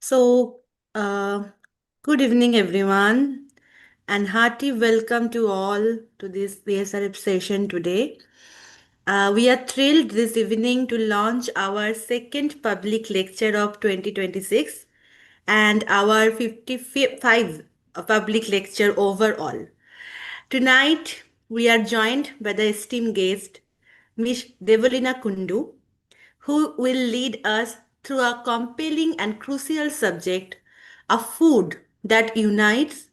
So, uh, good evening, everyone, and hearty welcome to all to this CSRF session today. We are thrilled this evening to launch our second public lecture of 2026 and our 55th public lecture overall. Tonight, we are joined by the esteemed guest, Ms. Devolina Kundu, who will lead us through a compelling and crucial subject, a food that unites,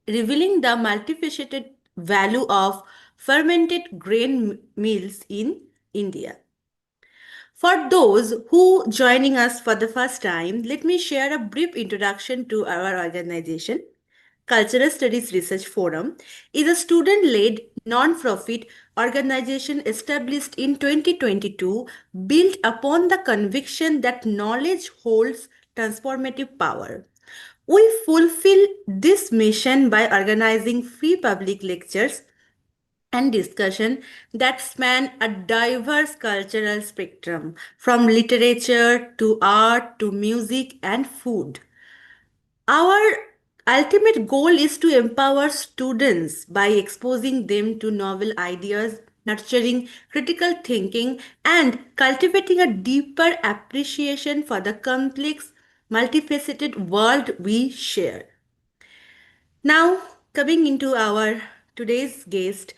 revealing the multifaceted value of fermented grain meals in India. For those who joining us for the first time, let me share a brief introduction to our organization. Cultural Studies Research Forum is a student-led non-profit organization established in 2022 built upon the conviction that knowledge holds transformative power. We fulfill this mission by organizing free public lectures and discussion that span a diverse cultural spectrum from literature to art to music and food. Our ultimate goal is to empower students by exposing them to novel ideas, nurturing critical thinking, and cultivating a deeper appreciation for the complex, multifaceted world we share. Now, coming into our today's guest,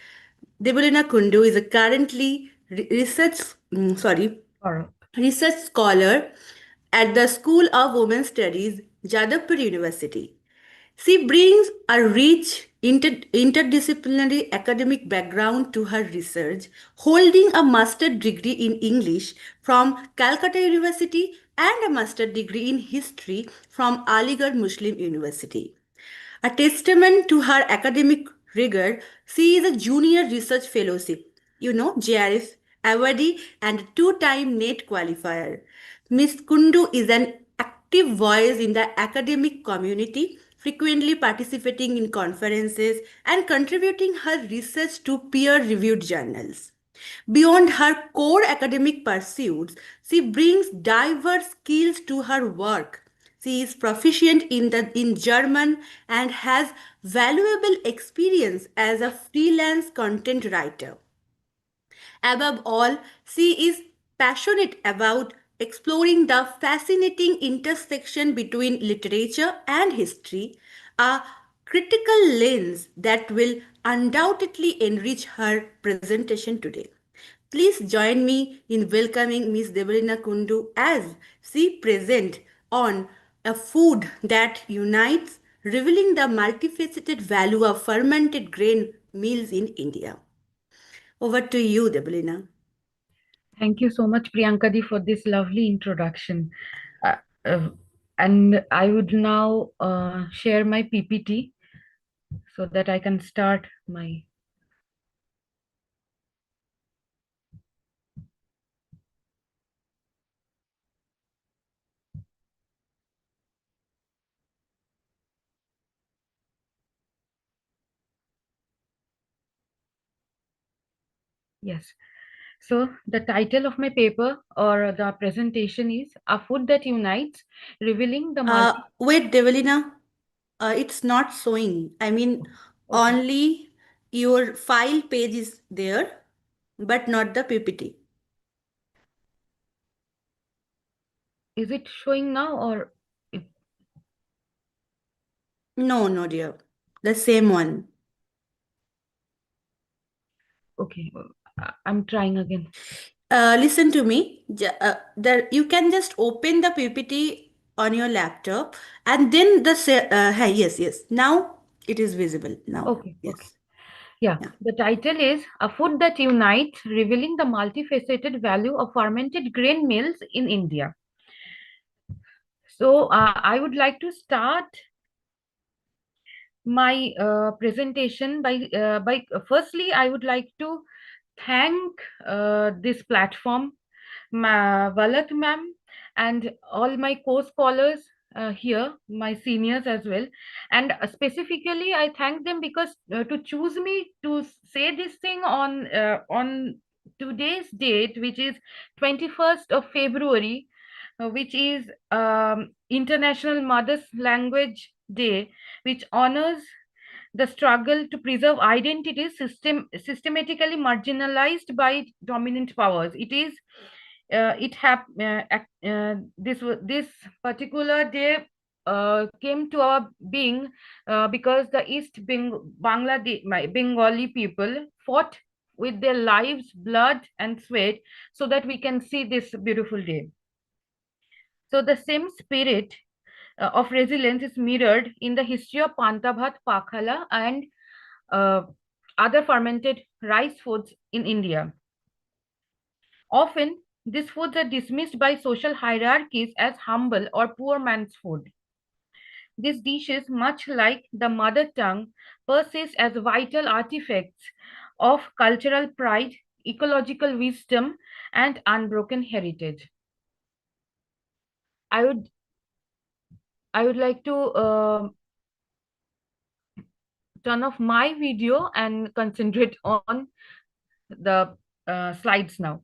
Debolina Kundu is a currently All right. research scholar at the School of Women Studies, Jadavpur University. She brings a rich interdisciplinary academic background to her research, holding a master's degree in English from Calcutta University and a master's degree in history from Aligarh Muslim University. A testament to her academic rigor, she is a junior research fellowship, JRF awardee and two-time NET qualifier. Ms. Kundu is an active voice in the academic community, frequently participating in conferences and contributing her research to peer-reviewed journals. Beyond her core academic pursuits, she brings diverse skills to her work. She is proficient in German and has valuable experience as a freelance content writer. Above all, she is passionate about exploring the fascinating intersection between literature and history, a critical lens that will undoubtedly enrich her presentation today. Please join me in welcoming Ms. Deborina Kundu as she presents on a food that unites, revealing the multifaceted value of fermented grain meals in India. Over to you, Debolina. Thank you so much, Priyankadi, for this lovely introduction. Uh, uh, and I would now share my PPT so that I can start my. Yes. So the title of my paper or the presentation is A Food That Unites, Revealing the Multi. Wait, Develina, it's not showing. I mean, Okay. only your file page is there, but not the PPT. Is it showing now or it, No, no, dear. The same one. okay? I'm trying again. Listen to me. You can just open the PPT on your laptop and then hey, yes, yes. Now it is visible. Now, Okay. Okay. yes. Yeah, Yeah. the title is A Food That Unites, Revealing the Multifaceted Value of Fermented Grain Mills in India. So, I would like to start my presentation by firstly, I would like to thank this platform, Valat ma'am, and all my co-scholars here, my seniors as well. And specifically, I thank them because to choose me to say this thing on today's date, which is 21st of February which is International Mother's Language Day, which honors the struggle to preserve identities systematically marginalized by dominant powers. It is this particular day came to our being because the Bengali people fought with their lives, blood, and sweat so that we can see this beautiful day. So the same spirit of resilience is mirrored in the history of Panta Pakhala, and uh, other fermented rice foods in India. Often, these foods are dismissed by social hierarchies as humble or poor man's food. These dishes, much like the mother tongue, persist as vital artifacts of cultural pride, ecological wisdom, and unbroken heritage. I would I would like to turn off my video and concentrate on the slides now.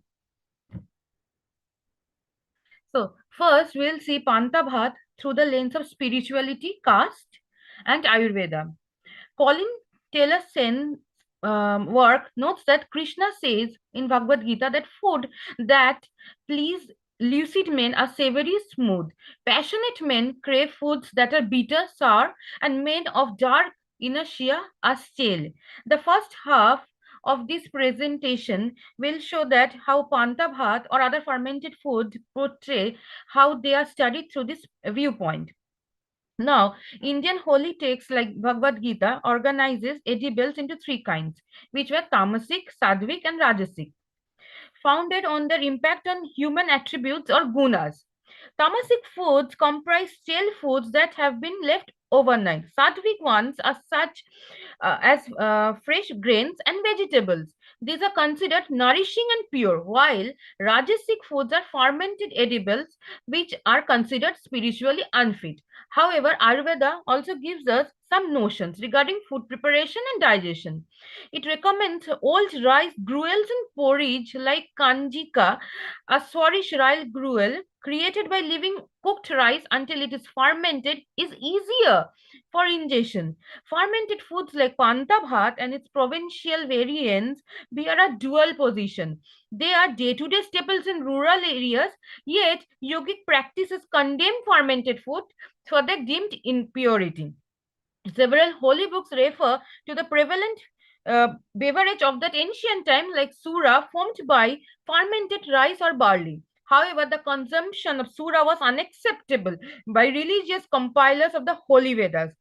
So first we'll see Panta Bhat through the lens of spirituality, caste, and Ayurveda. Colin Taylor Sen's work notes that Krishna says in Bhagavad Gita that food that please lucid men are savory, smooth. Passionate men crave foods that are bitter, sour, and men of dark inertia are stale. The first half of this presentation will show that how Panta Bhat or other fermented food portray how they are studied through this viewpoint. Now, Indian holy texts like Bhagavad Gita organizes edibles into three kinds, which were tamasic, sadhvic, and rajasic, founded on their impact on human attributes or gunas. Tamasic foods comprise stale foods that have been left overnight. Sattvic ones are such as fresh grains and vegetables. These are considered nourishing and pure, while Rajasic foods are fermented edibles, which are considered spiritually unfit. However, Ayurveda also gives us some notions regarding food preparation and digestion. It recommends old rice gruels and porridge like kanjika, a Swedish rice gruel created by leaving cooked rice until it is fermented is easier for ingestion. Fermented foods like panta bhat and its provincial variants bear a dual position. They are day-to-day staples in rural areas, yet yogic practices condemn fermented food for their deemed impurity. Several holy books refer to the prevalent beverage of that ancient time, like sura, formed by fermented rice or barley. However, the consumption of sura was unacceptable by religious compilers of the Holy Vedas.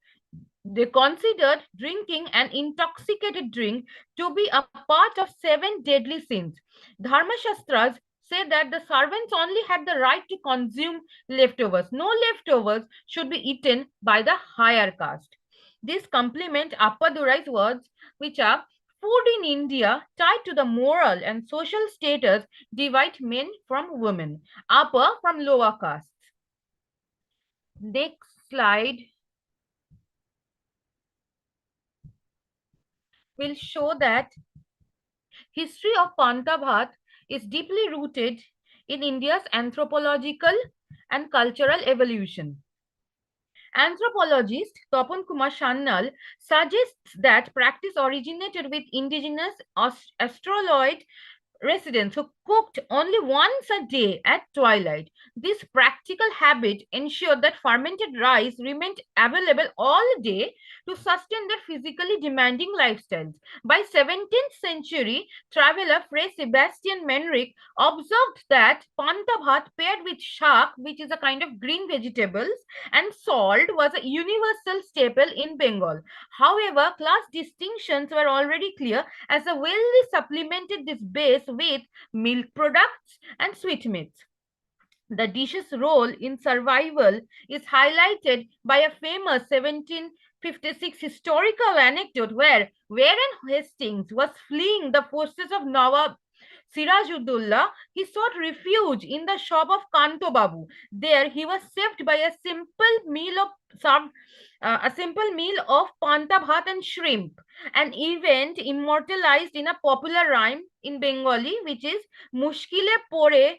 They considered drinking an intoxicated drink to be a part of seven deadly sins. Dharma Shastras say that the servants only had the right to consume leftovers. No leftovers should be eaten by the higher caste. This complement Appadurai's words, which are food in India tied to the moral and social status divide men from women, upper from lower castes. Next slide will show that history of Panta Bhat is deeply rooted in India's anthropological and cultural evolution. Anthropologist Tapan Kumar Sannal suggests that practice originated with indigenous Australoid residents who cooked only once a day at twilight. This practical habit ensured that fermented rice remained available all day to sustain their physically demanding lifestyles. By 17th century, traveler Fray Sebastian Menrich observed that panta bhat paired with shak, which is a kind of green vegetables, and salt was a universal staple in Bengal. However, class distinctions were already clear as the wealthy supplemented this base with milk products and sweetmeats. The dish's role in survival is highlighted by a famous 1756 historical anecdote where Warren Hastings was fleeing the forces of Nawab Sirajuddaulah. He sought refuge in the shop of Kanto Babu. There he was saved by a simple meal of panta bhat and shrimp, an event immortalized in a popular rhyme in Bengali, which is Mushkile Pore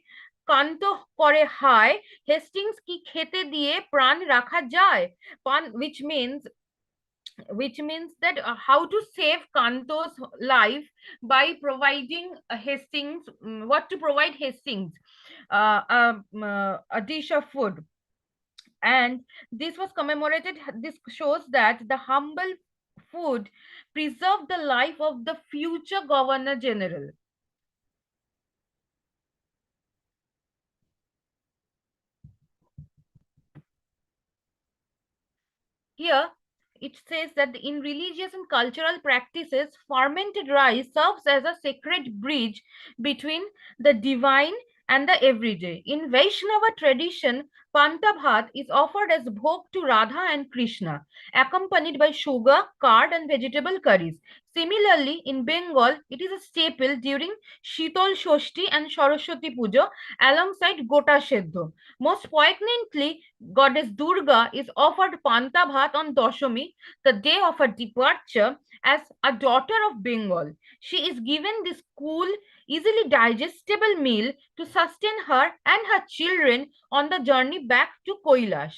কান্ত করে হায়, Hastings কি খেতে দিয়ে প্রাণ রাখা যায়? পান, which means that how to save Kanto's life by providing Hastings, what to provide Hastings, a dish of food. And this was commemorated, this shows that the humble food preserved the life of the future Governor General. Here, it says that in religious and cultural practices, fermented rice serves as a sacred bridge between the divine and the everyday. In Vaishnava tradition, Panta Bhat is offered as bhog to Radha and Krishna, accompanied by sugar, curd, and vegetable curries. Similarly, in Bengal, it is a staple during Shitol Shoshti and Saraswati Puja alongside Gota Seddho. Most poignantly, Goddess Durga is offered Panta Bhat on Dashami, the day of her departure, as a daughter of Bengal. She is given this cool, easily digestible meal to sustain her and her children on the journey back to Kailash.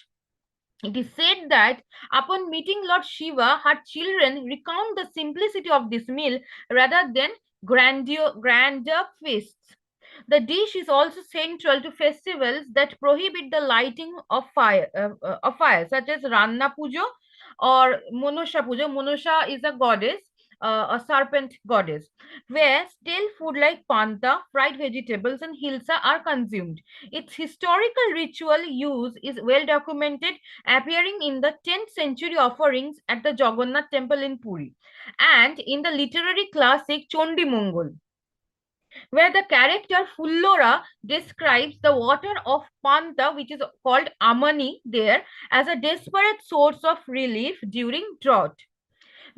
It is said that upon meeting Lord Shiva, her children recount the simplicity of this meal rather than grander feasts. The dish is also central to festivals that prohibit the lighting of fire, such as Ranna Pujo or Monosha Pujo. Monosha is a goddess, a serpent goddess, where stale food like panta, fried vegetables, and hilsa are consumed. Its historical ritual use is well documented, appearing in the 10th century offerings at the Jagannath temple in Puri and in the literary classic Chondi Mongol, where the character Fullora describes the water of Panta, which is called Amani there, as a desperate source of relief during drought.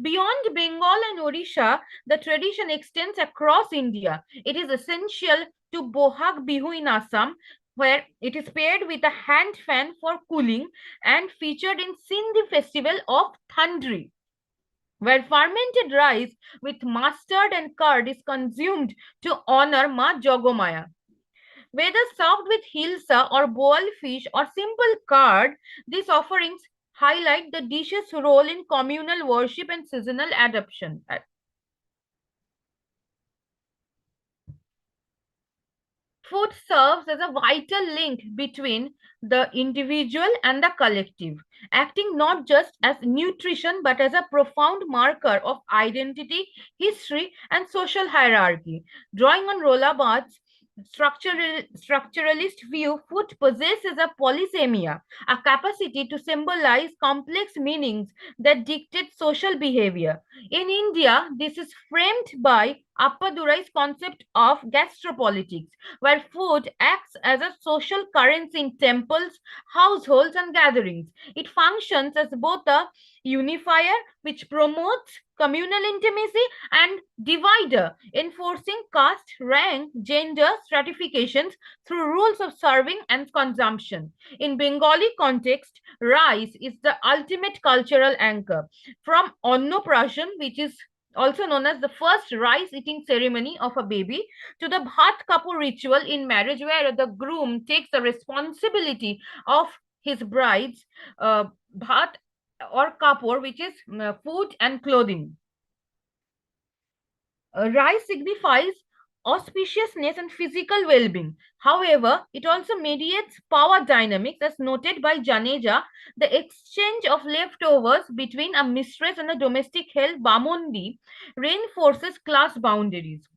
Beyond Bengal and Odisha, the tradition extends across India. It is essential to Bohag Bihu in Assam, where it is paired with a hand fan for cooling and featured in Sindhi festival of Thandri, where fermented rice with mustard and curd is consumed to honor Ma Jogomaya. Whether served with hilsa or boiled fish or simple curd, these offerings highlight the dish's role in communal worship and seasonal adoption. Food serves as a vital link between the individual and the collective, acting not just as nutrition but as a profound marker of identity, history, and social hierarchy. Drawing on Rolla Barthes' structuralist view, food possesses a polysemia, a capacity to symbolize complex meanings that dictate social behavior. In India, this is framed by Appadurai's concept of gastro-politics, where food acts as a social currency in temples, households, and gatherings. It functions as both a unifier, which promotes communal intimacy, and divider, enforcing caste, rank, gender stratifications through rules of serving and consumption. In Bengali context, rice is the ultimate cultural anchor. From Annoprashan, which is also known as the first rice eating ceremony of a baby, to the Bhat Kapur ritual in marriage, where the groom takes the responsibility of his bride's Bhat or Kapur, which is food and clothing. Rice signifies auspiciousness and physical well being. However, it also mediates power dynamics, as noted by Janeja. The exchange of leftovers between a mistress and a domestic held Bamondi reinforces class boundaries.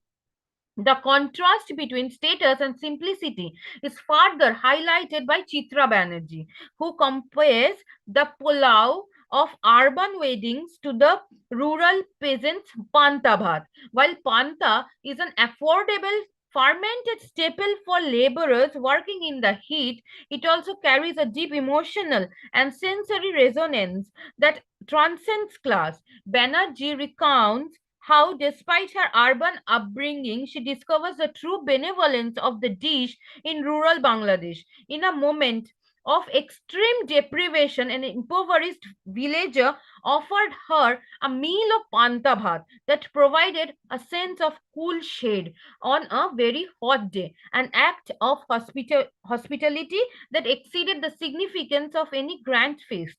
The contrast between status and simplicity is further highlighted by Chitra Banerjee, who compares the pulao of urban weddings to the rural peasants' panta bhat. While panta is an affordable fermented staple for laborers working in the heat, it also carries a deep emotional and sensory resonance that transcends class. Banerjee recounts how, despite her urban upbringing, she discovers the true benevolence of the dish in rural Bangladesh. In a moment of extreme deprivation, an impoverished villager offered her a meal of panta bhat that provided a sense of cool shade on a very hot day, an act of hospitality that exceeded the significance of any grand feast.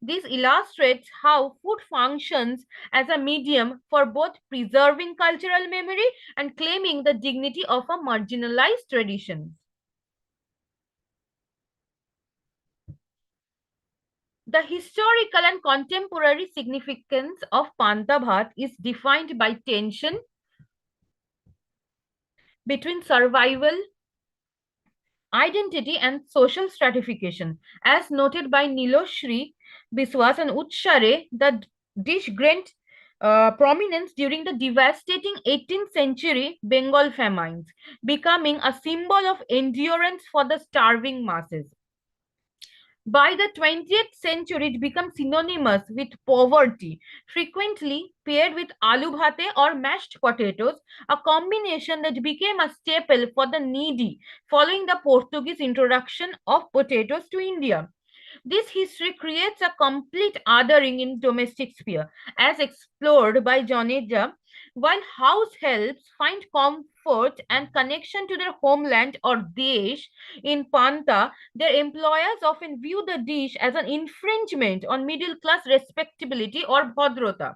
This illustrates how food functions as a medium for both preserving cultural memory and claiming the dignity of a marginalized tradition. The historical and contemporary significance of Panta Bhat is defined by tension between survival, identity, and social stratification. As noted by Niloshri Biswas and Utshare, the dish gained prominence during the devastating 18th century Bengal famines, becoming a symbol of endurance for the starving masses. By the 20th century, it became synonymous with poverty, frequently paired with aloo bhate or mashed potatoes, a combination that became a staple for the needy following the Portuguese introduction of potatoes to India. This history creates a complete othering in domestic sphere, as explored by Joneja, while house helps find comfort and connection to their homeland or desh in Panta, their employers often view the dish as an infringement on middle class respectability or bhadrata.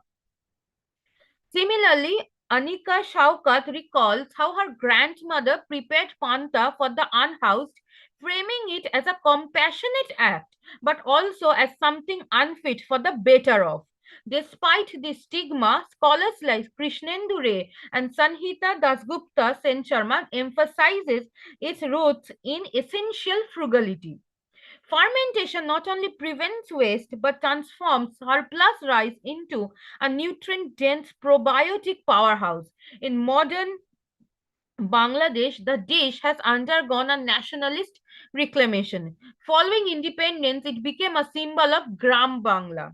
Similarly, Anika Shaukat recalls how her grandmother prepared panta for the unhoused, framing it as a compassionate act, but also as something unfit for the better off. Despite the stigma, scholars like Krishnendu Ray and Sanhita Dasgupta Sen Sharma emphasizes its roots in essential frugality. Fermentation not only prevents waste but transforms surplus rice into a nutrient dense probiotic powerhouse. In modern Bangladesh, the dish has undergone a nationalist reclamation. Following independence, it became a symbol of Gram Bangla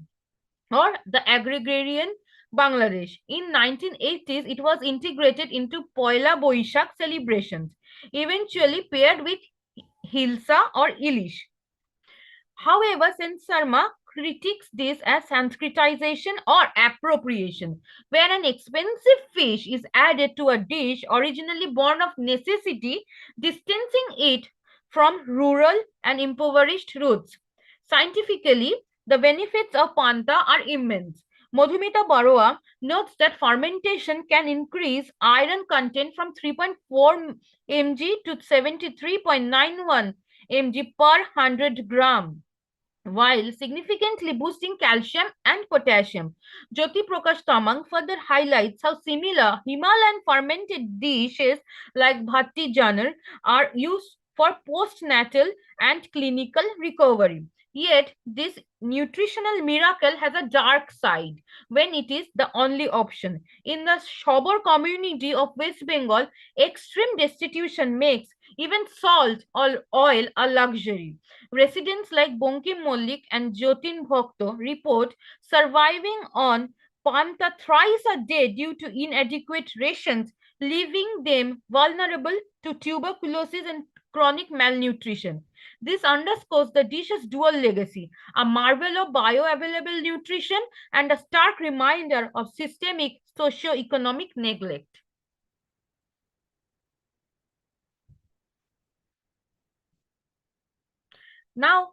or the agrarian Bangladesh. In 1980s, it was integrated into Poila Boishak celebrations, eventually paired with Hilsa or Ilish. However, Sen Sarma critiques this as Sanskritization or appropriation, where an expensive fish is added to a dish originally born of necessity, distancing it from rural and impoverished roots. Scientifically, the benefits of panta are immense. Madhumita Baroa notes that fermentation can increase iron content from 3.4 mg to 73.91 mg per 100 gram while significantly boosting calcium and potassium. Jyoti Prakash Tamang further highlights how similar Himalayan fermented dishes like bhatti janar are used for postnatal and clinical recovery. Yet, this nutritional miracle has a dark side when it is the only option. In the Shobor community of West Bengal, extreme destitution makes even salt or oil a luxury. Residents like Bonkim Mollik and Jotin Bhakto report surviving on panta thrice a day due to inadequate rations, leaving them vulnerable to tuberculosis and chronic malnutrition. This underscores the dish's dual legacy, a marvel of bioavailable nutrition and a stark reminder of systemic socio-economic neglect. Now,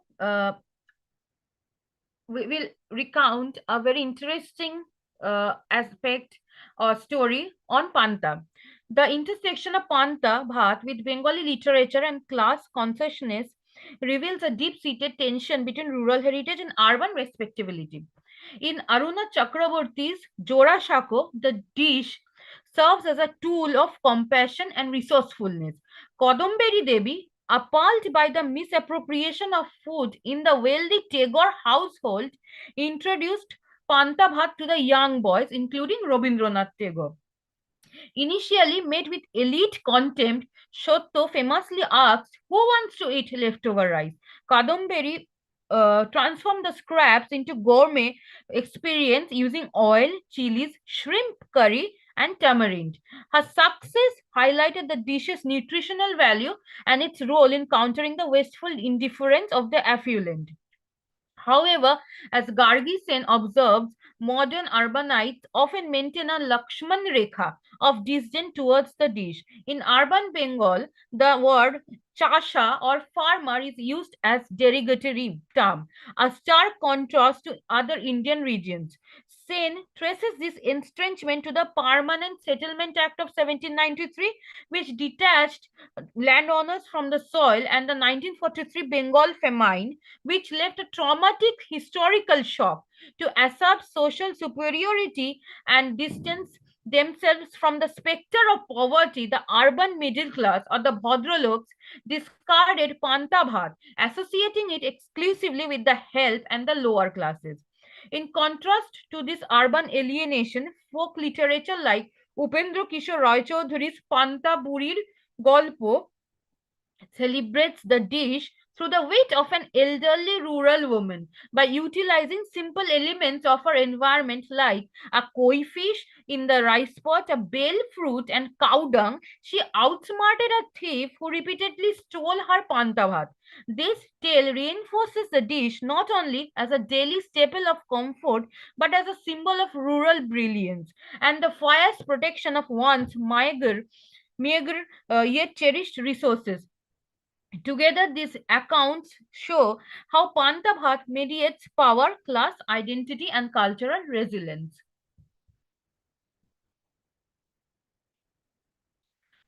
we will recount a very interesting aspect or story on Panta. The intersection of Panta Bhat with Bengali literature and class consciousness reveals a deep-seated tension between rural heritage and urban respectability. In Aruna Chakraborty's Jora Shako, the dish serves as a tool of compassion and resourcefulness. Kodomberi Devi, appalled by the misappropriation of food in the wealthy Tagore household, introduced Panta Bhat to the young boys, including Rabindranath Tagore. Initially met with elite contempt, Shotto famously asked, "Who wants to eat leftover rice?" Kadambari transformed the scraps into gourmet experience using oil, chilies, shrimp curry, and tamarind. Her success highlighted the dish's nutritional value and its role in countering the wasteful indifference of the affluent. However, as Gargi Sen observes, modern urbanites often maintain a Lakshman Rekha of disdain towards the dish. In urban Bengal, the word chasha or farmer is used as derogatory term, a stark contrast to other Indian regions. Sen traces this estrangement to the Permanent Settlement Act of 1793, which detached landowners from the soil, and the 1943 Bengal famine, which left a traumatic historical shock. To assert social superiority and distance themselves from the spectre of poverty, the urban middle class or the Bhadraloks discarded Panta Bhat, associating it exclusively with the health and the lower classes. In contrast to this urban alienation, folk literature like Upendra Kishore Roy Chaudhury's Panta Burir Golpo celebrates the dish through the wit of an elderly rural woman by utilizing simple elements of her environment like a koi fish in the rice pot, a bale fruit, and cow dung. She outsmarted a thief who repeatedly stole her pantavat. This tale reinforces the dish not only as a daily staple of comfort but as a symbol of rural brilliance and the fierce protection of one's meager yet cherished resources. Together, these accounts show how Panthabhat mediates power, class, identity, and cultural resilience.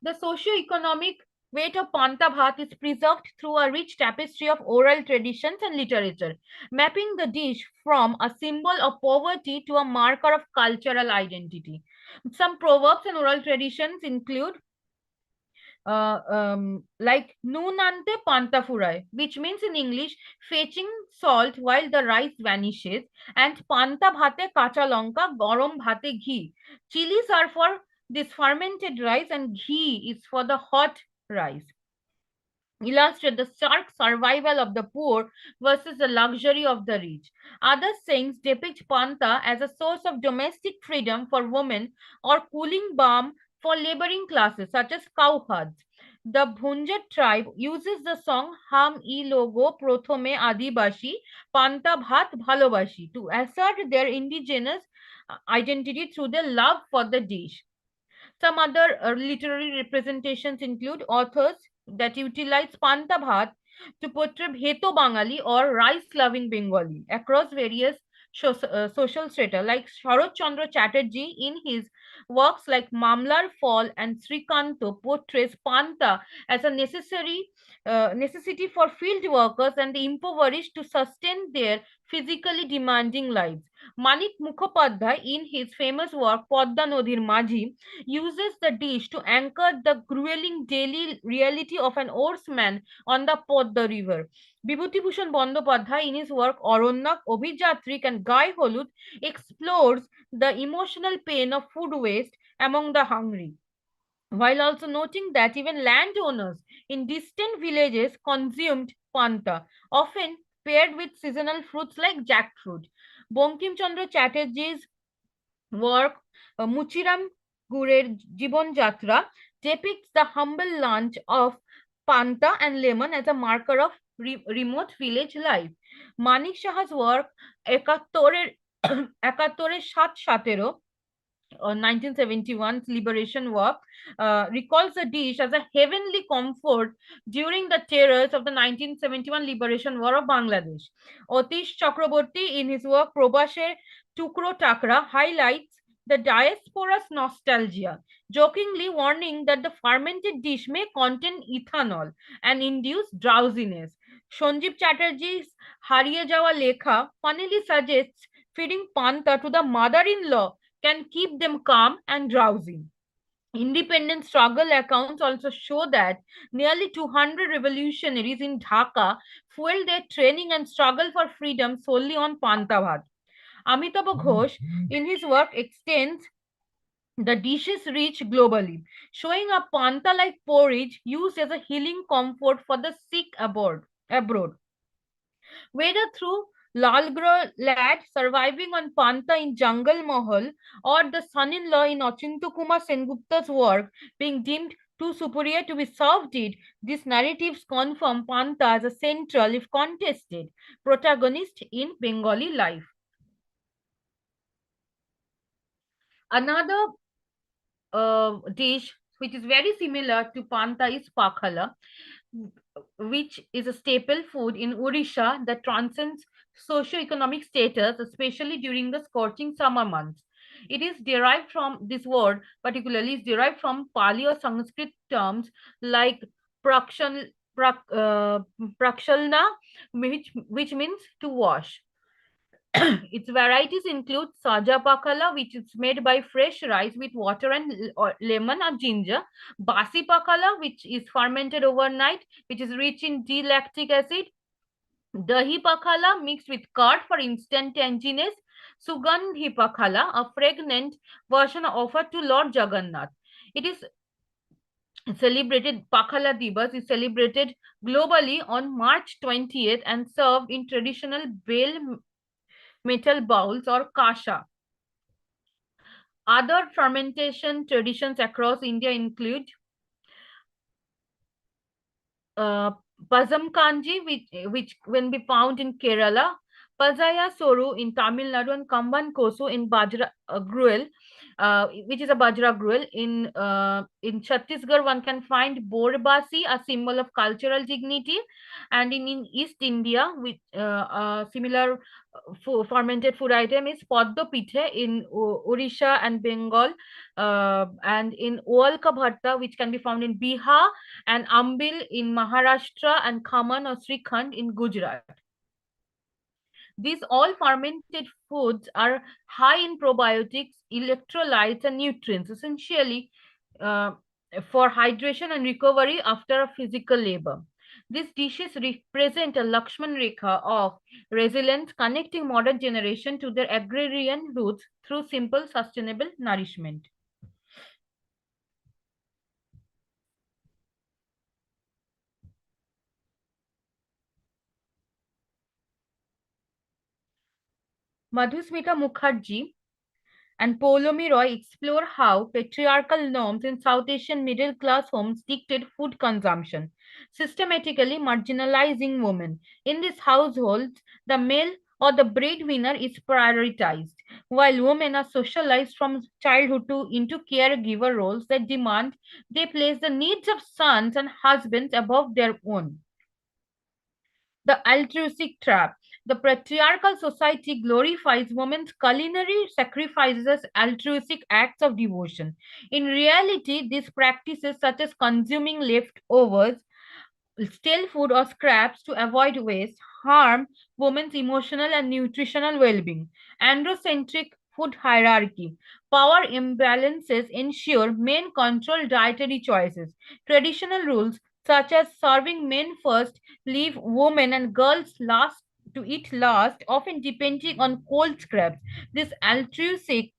The socio-economic weight of Panthabhat is preserved through a rich tapestry of oral traditions and literature, mapping the dish from a symbol of poverty to a marker of cultural identity. Some proverbs and oral traditions include like nunante pantafurai, which means in English fetching salt while the rice vanishes, and panta bhate kacha lonka, gorom bhate ghee. Chilies are for this fermented rice, and ghee is for the hot rice. Illustrate the stark survival of the poor versus the luxury of the rich. Other sayings depict Panta as a source of domestic freedom for women or cooling balm for laboring classes, such as cowherds. The Bhunjat tribe uses the song Ham I Logo Prothome Adibasi Panta Bhat Bhalobasi to assert their indigenous identity through their love for the dish. Some other literary representations include authors that utilize Panta Bhat to portray Bheto Bangali or rice-loving Bengali across various social strata, like Sharat Chandra Chatterjee in his works like Mamlar Fall and Srikanto portrays Panta as a necessity for field workers and the impoverished to sustain their physically demanding lives. Manik Mukhopadhyay, in his famous work Podda Nodir Majhi, uses the dish to anchor the grueling daily reality of an oarsman on the Podda River. Bibhutibhushan Bandyopadhyay, in his work Aronyak, Obhijatrik, and Gai Holud, explores the emotional pain of food waste among the hungry, while also noting that even landowners in distant villages consumed panta, often paired with seasonal fruits like jackfruit. Bankim Chandra Chatterjee's work, Muchiram Gurer Jibon Jatra, depicts the humble lunch of panta and lemon as a marker of remote village life. Manik Shaha's work, Ekattore Ekattore Shat Shatero, 1971's liberation work, recalls the dish as a heavenly comfort during the terrors of the 1971 liberation war of Bangladesh. Otish Chakraborty, in his work Probasher Tukro Takra, highlights the diaspora's nostalgia, jokingly warning that the fermented dish may contain ethanol and induce drowsiness. Sanjeev Chatterjee's Hariye Jawa Lekha funnily suggests feeding panta to the mother-in-law can keep them calm and drowsy. Independent struggle accounts also show that nearly 200 revolutionaries in Dhaka fueled their training and struggle for freedom solely on Pantavad. Amitabh Ghosh, in his work, extends the dish's reach globally, showing a panta like porridge used as a healing comfort for the sick abroad. Whether through Lalgro lad surviving on Panta in Jungle Mahal, or the son-in-law in Achinto Kumar Sengupta's work being deemed too superior to be served it, these narratives confirm Panta as a central, if contested, protagonist in Bengali life. Another dish which is very similar to Panta is Pakhala, which is a staple food in Odisha that transcends socio-economic status, especially during the scorching summer months. It is derived from this word, particularly, is derived from Pali or Sanskrit terms like prakshal, prakshalna, which means to wash. Its varieties include Saja Pakala, which is made by fresh rice with water and lemon or ginger. Basi Pakala, which is fermented overnight, which is rich in D-lactic acid. Dahi Pakala, mixed with curd for instant tanginess. Sugandhi Pakala, a fragrant version offered to Lord Jagannath. It is celebrated, Pakala Divas is celebrated globally on March 20th and served in traditional bale metal bowls or kasha. Other fermentation traditions across India include uh, Pazam Kanji, which can be found in Kerala, Pazaya Soru in Tamil Nadu, and Kamban Koso in Bajra Gruel, which is a Bajra Gruel. In Chhattisgarh, one can find Borbasi, a symbol of cultural dignity, and in East India, with a similar fermented food item is Poddo Pithe in Odisha and Bengal, and in Oalka Bhatta, which can be found in Bihar, and Ambil in Maharashtra, and Khaman or Srikhand in Gujarat. These all fermented foods are high in probiotics, electrolytes, and nutrients, essentially uh, for hydration and recovery after a physical labor. These dishes represent a Lakshman Rekha of resilience, connecting modern generation to their agrarian roots through simple, sustainable nourishment. Madhusmita Mukherjee and Polomi Roy explore how patriarchal norms in South Asian middle class homes dictate food consumption, systematically marginalizing women. In these households, the male or the breadwinner is prioritized, while women are socialized from childhood into caregiver roles that demand they place the needs of sons and husbands above their own. The altruistic trap. The patriarchal society glorifies women's culinary sacrifices as altruistic acts of devotion. In reality, these practices, such as consuming leftovers, stale food, or scraps to avoid waste, harm women's emotional and nutritional well being. Androcentric food hierarchy. Power imbalances ensure men control dietary choices. Traditional rules, such as serving men first, leave women and girls last to eat last, often depending on cold scraps. This altruistic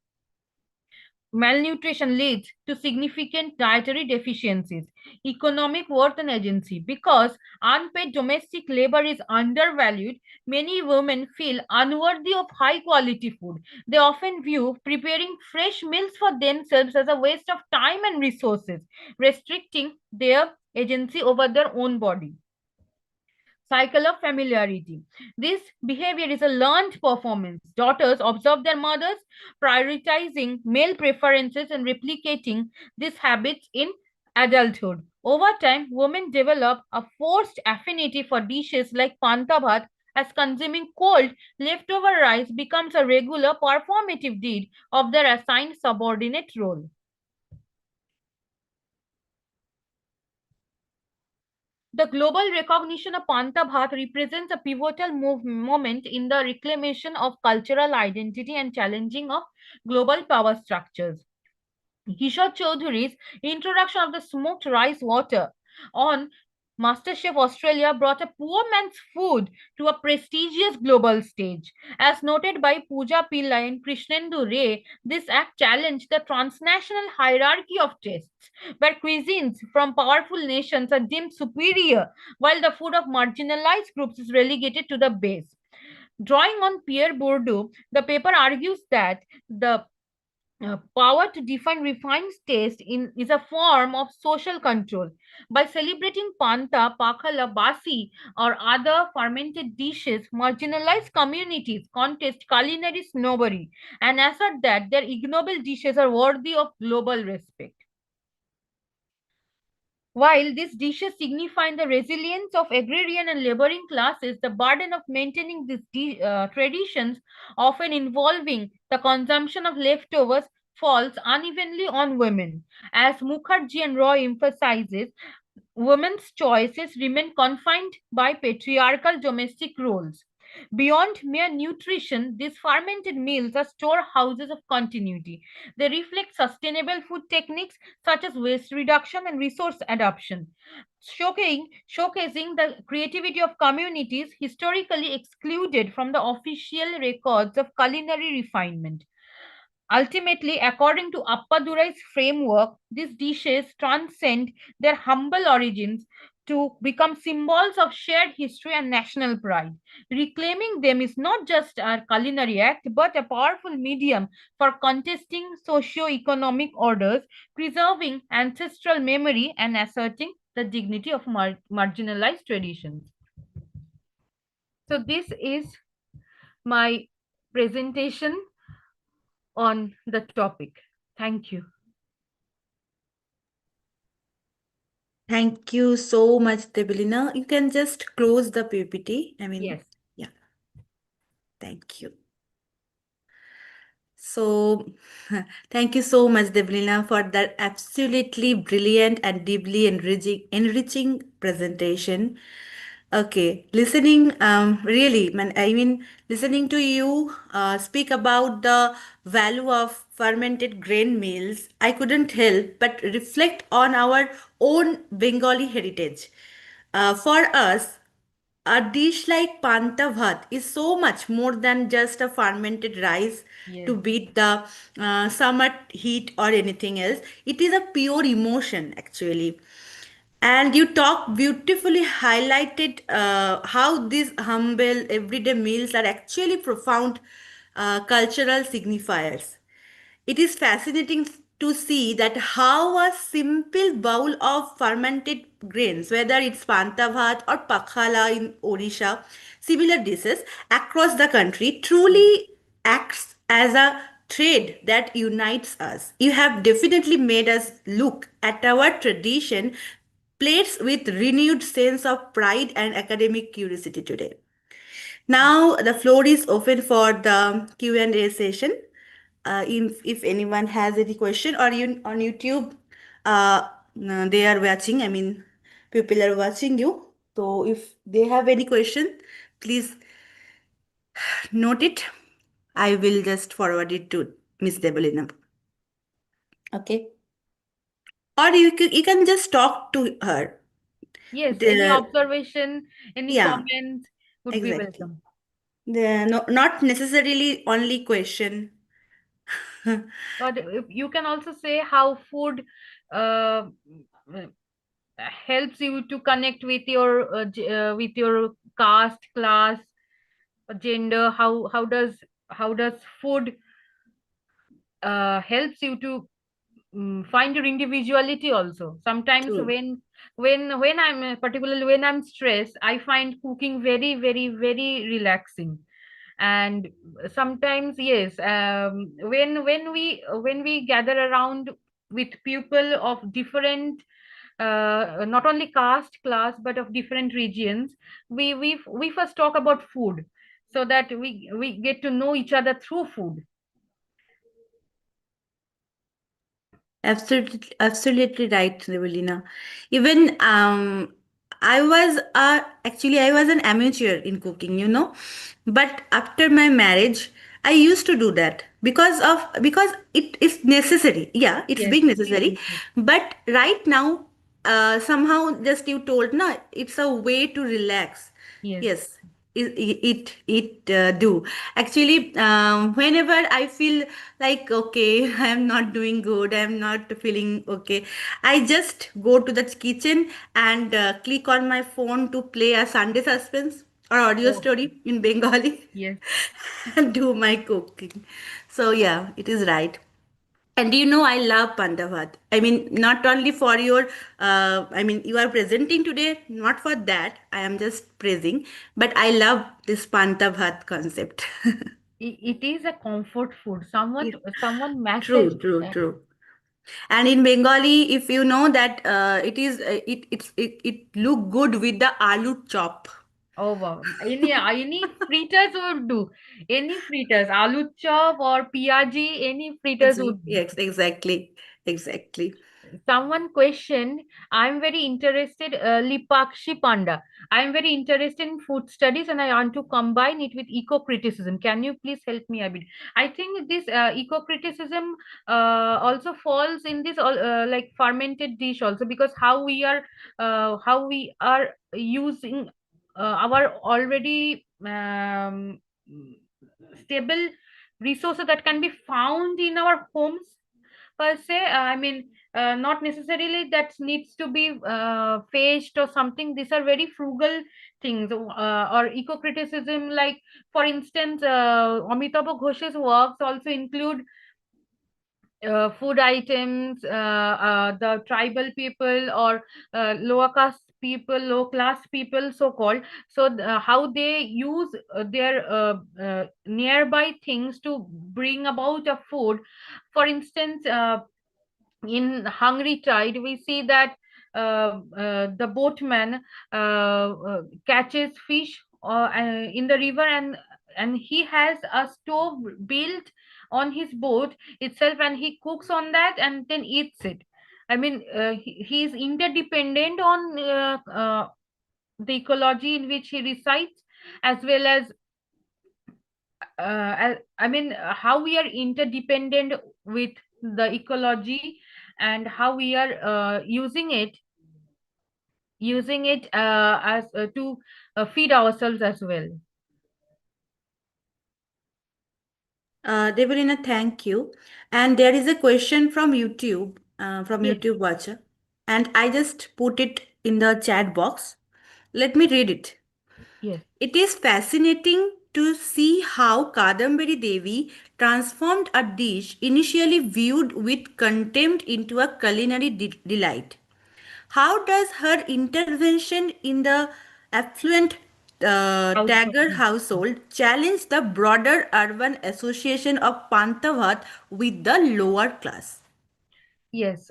malnutrition leads to significant dietary deficiencies, economic worth and agency. Because unpaid domestic labor is undervalued, many women feel unworthy of high quality food. They often view preparing fresh meals for themselves as a waste of time and resources, restricting their agency over their own body. Cycle of familiarity. This behavior is a learned performance. Daughters observe their mothers prioritizing male preferences and replicating these habits in adulthood. Over time, women develop a forced affinity for dishes like panta bhat, as consuming cold, leftover rice becomes a regular performative deed of their assigned subordinate role. The global recognition of Panta Bhat represents a pivotal moment in the reclamation of cultural identity and challenging of global power structures. Kishore Chaudhary's introduction of the smoked rice water on MasterChef Australia brought a poor man's food to a prestigious global stage. As noted by Pooja Pillai and Krishnendu Ray, this act challenged the transnational hierarchy of tastes, where cuisines from powerful nations are deemed superior, while the food of marginalized groups is relegated to the base. Drawing on Pierre Bourdieu, the paper argues that the power to define refined taste is a form of social control. By celebrating panta, pakhala, basi, or other fermented dishes, marginalized communities contest culinary snobbery and assert that their ignoble dishes are worthy of global respect. While these dishes signify the resilience of agrarian and laboring classes, the burden of maintaining these traditions, often involving the consumption of leftovers, falls unevenly on women. As Mukherjee and Roy emphasizes, women's choices remain confined by patriarchal domestic roles. Beyond mere nutrition, these fermented meals are storehouses of continuity. They reflect sustainable food techniques such as waste reduction and resource adoption, showcasing the creativity of communities historically excluded from the official records of culinary refinement. Ultimately, according to Appadurai's framework, these dishes transcend their humble origins to become symbols of shared history and national pride. Reclaiming them is not just a culinary act, but a powerful medium for contesting socio-economic orders, preserving ancestral memory, and asserting the dignity of marginalized traditions. So, this is my presentation on the topic. Thank you. Thank you so much, Debilina. You can just close the PPT. Yes. Yeah, thank you. So, thank you so much, Deblina, for that absolutely brilliant and deeply enriching presentation. Okay, listening, really, man, listening to you speak about the value of fermented grain meals, I couldn't help but reflect on our own Bengali heritage. For us, a dish like panta bhat is so much more than just a fermented rice to Yes. beat the summer heat or anything else. It is a pure emotion, actually. And you talk beautifully highlighted how these humble everyday meals are actually profound cultural signifiers. It is fascinating to see that how a simple bowl of fermented grains, whether it's pantabhat or pakhala in Odisha, similar dishes across the country, Yes. truly acts as a thread that unites us. You have definitely made us look at our tradition plates with renewed sense of pride and academic curiosity today. Now the floor is open for the Q&A session. If anyone has any question or you on YouTube, they are watching. People are watching you. So if they have any question, please note it. I will just forward it to Miss Debelina. Okay. Or you can just talk to her. Yes. Any The, observation, any yeah, comment would be exactly. welcome. No, not necessarily only question. But you can also say how food uh, helps you to connect with your caste, class, gender. How does food helps you to find your individuality also. Sometimes True. when I'm particularly when I'm stressed, I find cooking very very very relaxing. And sometimes, yes, when we gather around with people of different not only caste, class, but of different regions, we first talk about food, so that we get to know each other through food. Absolutely right, Revelina. Even I was an amateur in cooking. But after my marriage, I used to do that because it is necessary. Yeah, it's Yes, being please, necessary. yes, But right now, somehow just you told, no, it's a way to relax. yes. Yes, it do actually. Whenever I feel like okay, I am not doing good, I am not feeling okay, I just go to the kitchen and click on my phone to play a Sunday suspense. or audio Oh, story in Bengali yes. and do my cooking. So yeah, it is right. And you know, I love Pandavat. I mean, not only for your, I mean, you are presenting today, not for that. I am just praising, but I love this Pandavat concept. It is a comfort food. It, Someone true, messaged true, that. true. And in Bengali, if you know that it look good with the aloo chop. Oh wow. Any fritters would do. Any fritters, aloo chop or piyaji, any fritters would do. Yes, exactly, exactly. Someone questioned, I'm very interested, Lipakshi Panda. I'm very interested in food studies and I want to combine it with eco criticism. Can you please help me a bit? I think this eco criticism also falls in this like fermented dish also, because how we are using our already stable resources that can be found in our homes per se. I mean, not necessarily that needs to be faced or something. These are very frugal things, or eco criticism. Like, for instance, Amitabh Ghosh's works also include food items, the tribal people or lower caste people, low class people, so called. So how they use their nearby things to bring about a food. For instance, in Hungry Tide, we see that the boatman catches fish in the river, and he has a stove built on his boat itself, and he cooks on that and then eats it. I mean, he is interdependent on the ecology in which he resides, as well as I mean, how we are interdependent with the ecology, and how we are using it as to feed ourselves as well. Develina, thank you. And there is a question from Yes, YouTube watcher, and I just put it in the chat box. Let me read it. yes. It is fascinating to see how Kadambari Devi transformed a dish initially viewed with contempt into a culinary delight. How does her intervention in the affluent Household. Tagore household challenge the broader urban association of Pantavat with the lower class? Yes,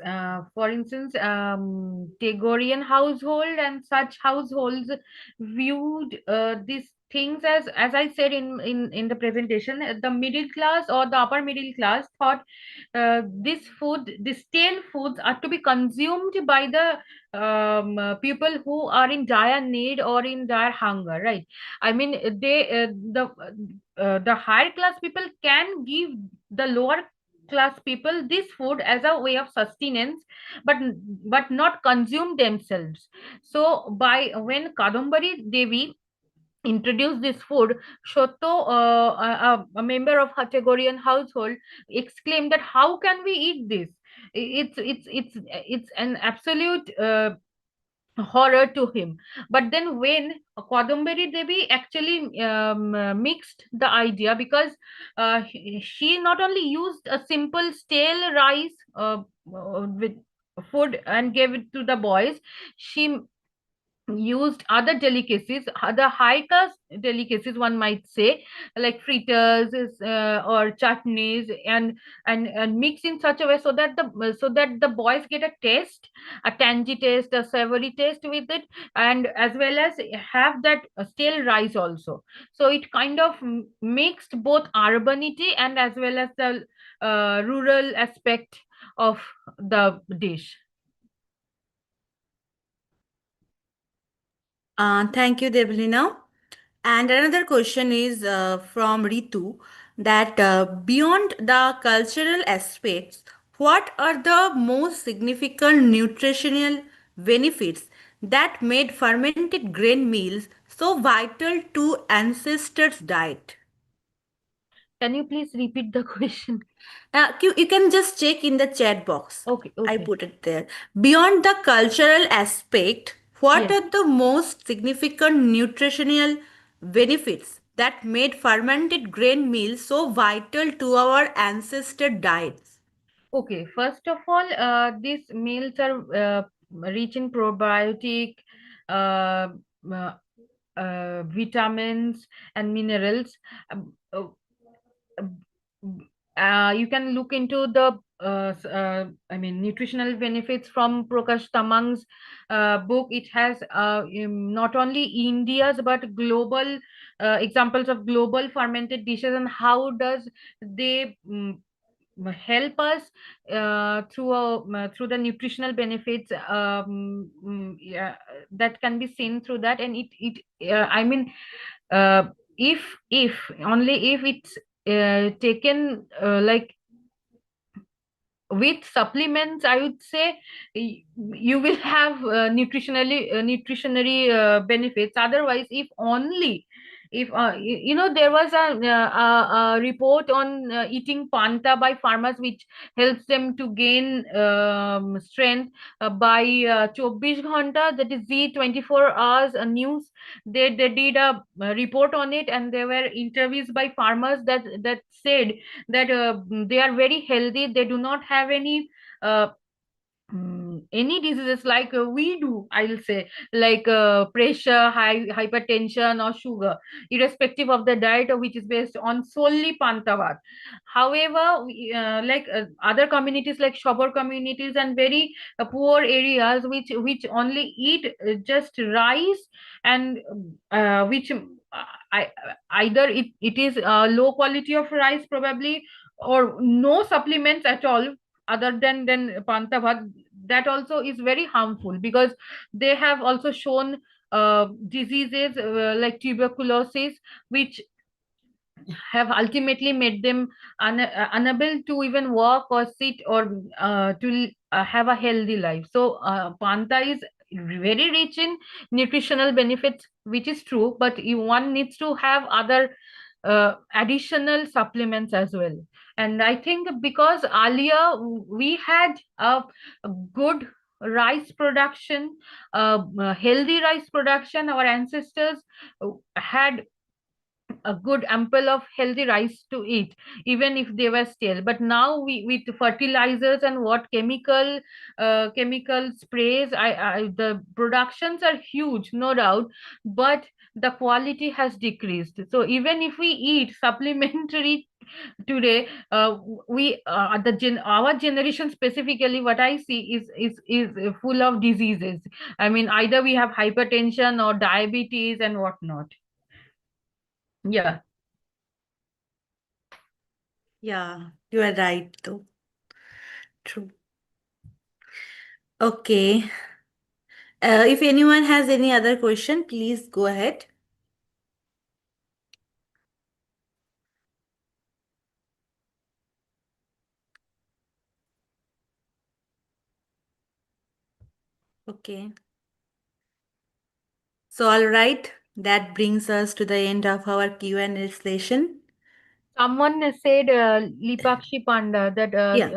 for instance, Tagorean household and such households viewed these things as I said in the presentation, the middle class or the upper middle class thought these stale foods are to be consumed by the people who are in dire need or in dire hunger, right? I mean, the higher class people can give the lower class people this food as a way of sustenance, but not consume themselves. So by when Kadambari Devi introduced this food, Shoto, a member of Hategorian household, exclaimed that how can we eat this? It's an absolute horror to him. But then when Kadambari Devi actually mixed the idea, because she not only used a simple stale rice with food and gave it to the boys, she used other delicacies, other high caste delicacies, one might say, like fritters or chutneys, and mix in such a way so that the boys get a taste, a tangy taste, a savory taste with it, and as well as have that stale rice also. So it kind of mixed both urbanity and as well as the rural aspect of the dish. Thank you, Deblina. And another question is from Ritu that beyond the cultural aspects, what are the most significant nutritional benefits that made fermented grain meals so vital to ancestors' diet? Can you please repeat the question? You can just check in the chat box. Okay, I okay. put it there. Beyond the cultural aspect, what Yes. are the most significant nutritional benefits that made fermented grain meal so vital to our ancestor diets? Okay, first of all, these meals are rich in probiotic, uh, uh, vitamins, and minerals. Um, uh, you can look into the nutritional benefits from Prakash Tamang's book. It has not only India's but global examples of global fermented dishes and how does they help us through the nutritional benefits, yeah, that can be seen through that. And uh, if only if it's taken like with supplements, I would say you will have nutritionary benefits. Otherwise, if only if there was a report on eating panta by farmers which helps them to gain strength by 24 ghanta, that is the 24 hours news. They did a report on it, and there were interviews by farmers that said that they are very healthy. They do not have uh, any diseases like we do, I'll say, like pressure, hypertension, or sugar, irrespective of the diet, which is based on solely pantavat. However, other communities like shobar communities and very poor areas which only eat just rice, and which I, either it is low quality of rice probably, or no supplements at all other than panta bhat. That also is very harmful because they have also shown diseases like tuberculosis, which have ultimately made them unable to even walk or sit or to have a healthy life. So panta is very rich in nutritional benefits, which is true, but one needs to have other additional supplements as well. And I think because earlier we had a good rice production, healthy rice production. Our ancestors had a good ample of healthy rice to eat even if they were stale. But now we with fertilizers and what chemical sprays, the productions are huge, no doubt, but the quality has decreased. So even if we eat supplementary today, our generation specifically, what I see is full of diseases. I mean, either we have hypertension or diabetes and whatnot. Yeah. Yeah, you are right, though. True. Okay. If anyone has any other question, please go ahead. Okay. So, all right, that brings us to the end of our Q&A session. Someone said, Lipakshi Panda, that Yeah.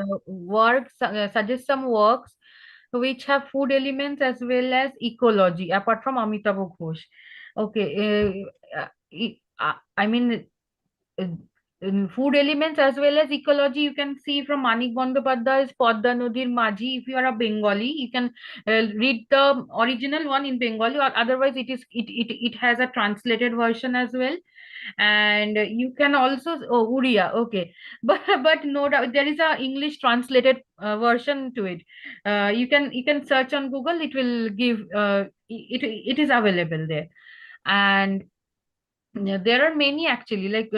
suggests some works which have food elements as well as ecology, apart from Amitabh Ghosh. Okay, I mean, uh, in food elements as well as ecology, you can see from Manik Bandyopadhyay's Padda Nodir Majhi. If you are a Bengali, you can read the original one in Bengali, or otherwise it has a translated version as well. And you can also, oh, Uriya, okay. But no doubt there is a English translated version to it. You can search on Google, it will give it is available there. And yeah, there are many actually, like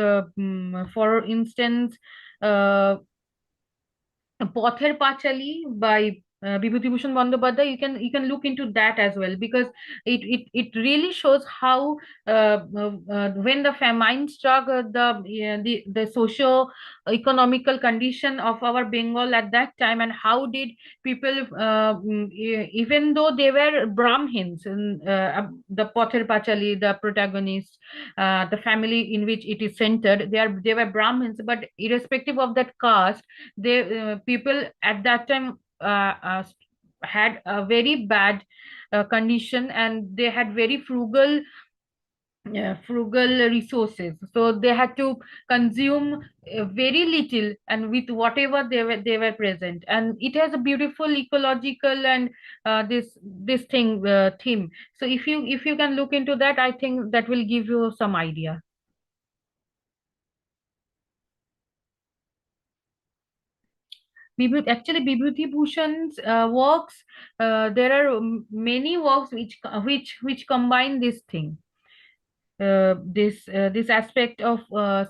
for instance, uh, Pother Pachali by Bibhutibhushan Bandyopadhyay. You can look into that as well, because it really shows how when the famine struck, the socio economical condition of our Bengal at that time, and how did people, even though they were Brahmins, and the Pother Pachali, the protagonist, the family in which it is centered, they were Brahmins, but irrespective of that caste, they people at that time had a very bad condition, and they had very frugal frugal resources, so they had to consume very little and with whatever they were present, and it has a beautiful ecological and this thing theme. So if you can look into that, I think that will give you some idea. Actually, Vibhuti Bhushan's works, there are many works which combine this thing, this aspect of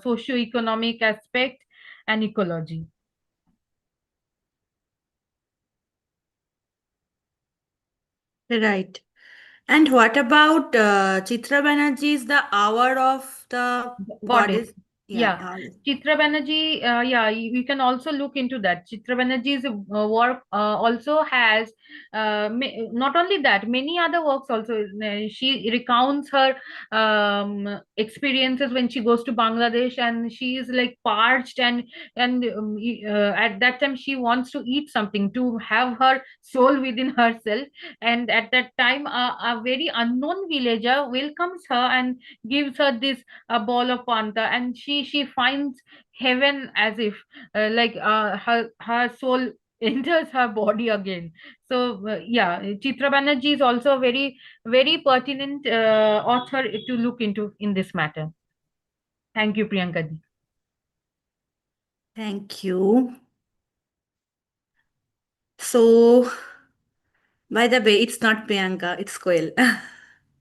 socio-economic aspect and ecology. Right. And what about Chitra Banerjee's The Hour of the Goddess. Goddess? Yeah, Yeah, Chitra Banerjee. Yeah, you can also look into that. Chitra Banerjee's work also has not only that, many other works also. She recounts her experiences when she goes to Bangladesh, and she is like parched, and at that time she wants to eat something to have her soul within herself. And at that time, a very unknown villager welcomes her and gives her this a ball of panta, and she finds heaven as if her soul enters her body again. So yeah, Chitra Banerjee is also a very pertinent author to look into in this matter. Thank you, Priyanka ji. thank you. So, by the way, it's not Priyanka, it's Koel.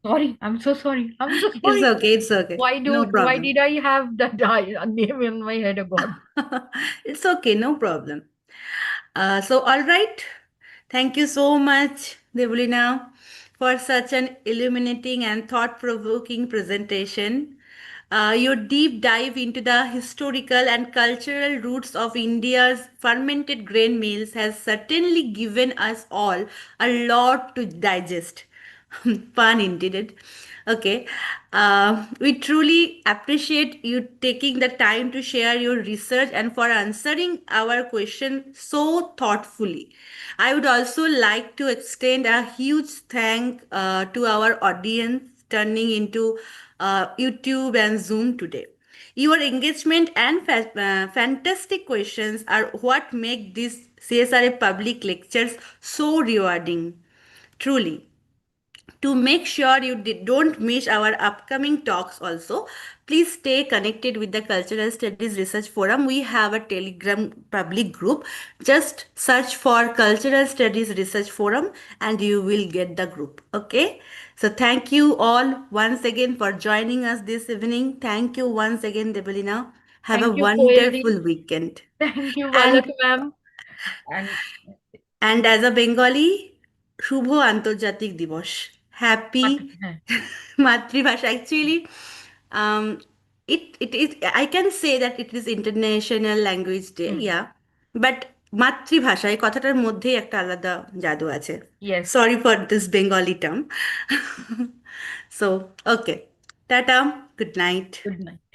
Sorry, I'm so sorry, I'm so It's sorry. okay, it's okay. No Why problem. did I have that name in my head? Oh god. It's okay, no problem. So, all right. Thank you so much, Devulina, for such an illuminating and thought provoking presentation. Your deep dive into the historical and cultural roots of India's fermented grain meals has certainly given us all a lot to digest. Pun intended. Okay. We truly appreciate you taking the time to share your research and for answering our question so thoughtfully. I would also like to extend a huge thank to our audience turning into YouTube and Zoom today. Your engagement and fantastic questions are what make these CSRA public lectures so rewarding. Truly, to make sure you don't miss our upcoming talks also, please stay connected with the Cultural Studies Research Forum. We have a Telegram public group. Just search for Cultural Studies Research Forum and you will get the group. Okay, so thank you all once again for joining us this evening. Thank you once again, Debalina. Have a Thank you, Koel ji. wonderful weekend. Thank you, Valat and ma'am. And And as a Bengali, শুভ আন্তর্জাতিক দিবস, happy মাতৃভাষা. Actually, um, it is, I can say that it is International Language Day, mm, yeah. But মাতৃভাষা এই কথাটার মধ্যেই একটা আলাদা জাদু আছে. yes, Sorry for this Bengali term. So, okay. Tata, good night. good night.